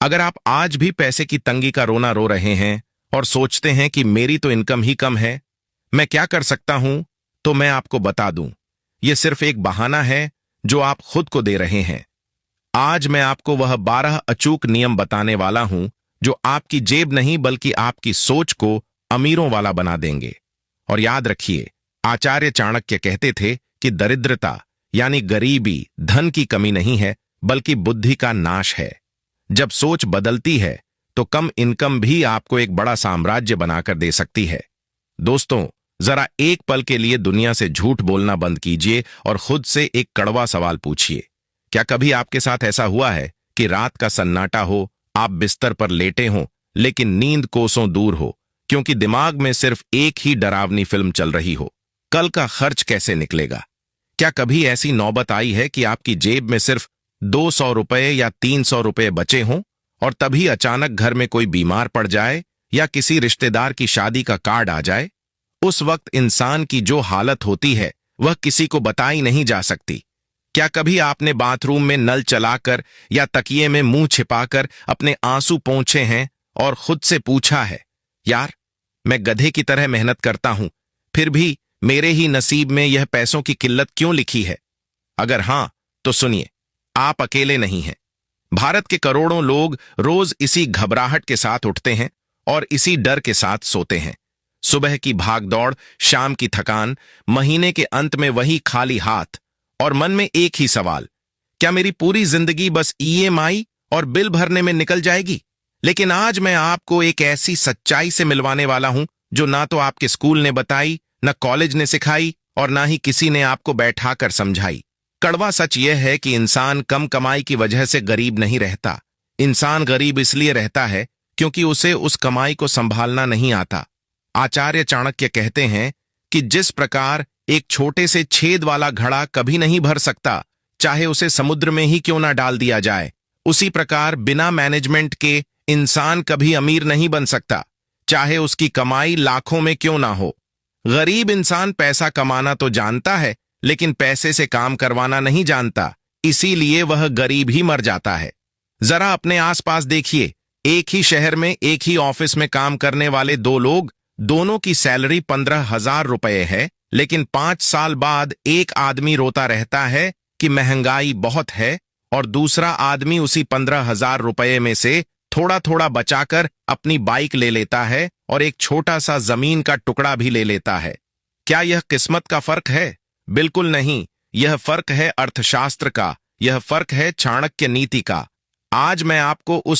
अगर आप आज भी पैसे की तंगी का रोना रो रहे हैं और सोचते हैं कि मेरी तो इनकम ही कम है, मैं क्या कर सकता हूं, तो मैं आपको बता दूं, यह सिर्फ एक बहाना है जो आप खुद को दे रहे हैं। आज मैं आपको वह 12 अचूक नियम बताने वाला हूं जो आपकी जेब नहीं बल्कि आपकी सोच को अमीरों वाला बना देंगे। और याद रखिए, आचार्य चाणक्य कहते थे कि दरिद्रता यानी गरीबी धन की कमी नहीं है बल्कि बुद्धि का नाश है। जब सोच बदलती है तो कम इनकम भी आपको एक बड़ा साम्राज्य बनाकर दे सकती है। दोस्तों, जरा एक पल के लिए दुनिया से झूठ बोलना बंद कीजिए और खुद से एक कड़वा सवाल पूछिए। क्या कभी आपके साथ ऐसा हुआ है कि रात का सन्नाटा हो, आप बिस्तर पर लेटे हों, लेकिन नींद कोसों दूर हो, क्योंकि दिमाग में सिर्फ एक ही डरावनी फिल्म चल रही हो, कल का खर्च कैसे निकलेगा? क्या कभी ऐसी नौबत आई है कि आपकी जेब में सिर्फ 200 रुपए या 300 रुपए बचे हों और तभी अचानक घर में कोई बीमार पड़ जाए या किसी रिश्तेदार की शादी का कार्ड आ जाए? उस वक्त इंसान की जो हालत होती है वह किसी को बताई नहीं जा सकती। क्या कभी आपने बाथरूम में नल चलाकर या तकिए में मुंह छिपाकर अपने आंसू पोंछे हैं और खुद से पूछा है, यार, मैं गधे की तरह मेहनत करता हूं, फिर भी मेरे ही नसीब में यह पैसों की किल्लत क्यों लिखी है? अगर हां, तो सुनिए, आप अकेले नहीं हैं। भारत के करोड़ों लोग रोज इसी घबराहट के साथ उठते हैं और इसी डर के साथ सोते हैं। सुबह की भागदौड़, शाम की थकान, महीने के अंत में वही खाली हाथ और मन में एक ही सवाल, क्या मेरी पूरी जिंदगी बस ईएमआई और बिल भरने में निकल जाएगी? लेकिन आज मैं आपको एक ऐसी सच्चाई से मिलवाने वाला हूं जो ना तो आपके स्कूल ने बताई, न कॉलेज ने सिखाई और ना ही किसी ने आपको बैठाकर समझाई। कड़वा सच यह है कि इंसान कम कमाई की वजह से गरीब नहीं रहता। इंसान गरीब इसलिए रहता है क्योंकि उसे उस कमाई को संभालना नहीं आता। आचार्य चाणक्य कहते हैं कि जिस प्रकार एक छोटे से छेद वाला घड़ा कभी नहीं भर सकता, चाहे उसे समुद्र में ही क्यों ना डाल दिया जाए, उसी प्रकार बिना मैनेजमेंट के इंसान कभी अमीर नहीं बन सकता, चाहे उसकी कमाई लाखों में क्यों ना हो। गरीब इंसान पैसा कमाना तो जानता है, लेकिन पैसे से काम करवाना नहीं जानता, इसीलिए वह गरीब ही मर जाता है। जरा अपने आसपास देखिए, एक ही शहर में एक ही ऑफिस में काम करने वाले दो लोग, दोनों की सैलरी 15,000 रुपए है, लेकिन 5 साल बाद एक आदमी रोता रहता है कि महंगाई बहुत है और दूसरा आदमी उसी 15,000 रुपए में से थोड़ा थोड़ा बचाकर अपनी बाइक ले लेता है और एक छोटा सा जमीन का टुकड़ा भी ले लेता है। क्या यह किस्मत का फर्क है? बिल्कुल नहीं। यह फर्क है अर्थशास्त्र का, यह फर्क है चाणक्य नीति का। आज मैं आपको उस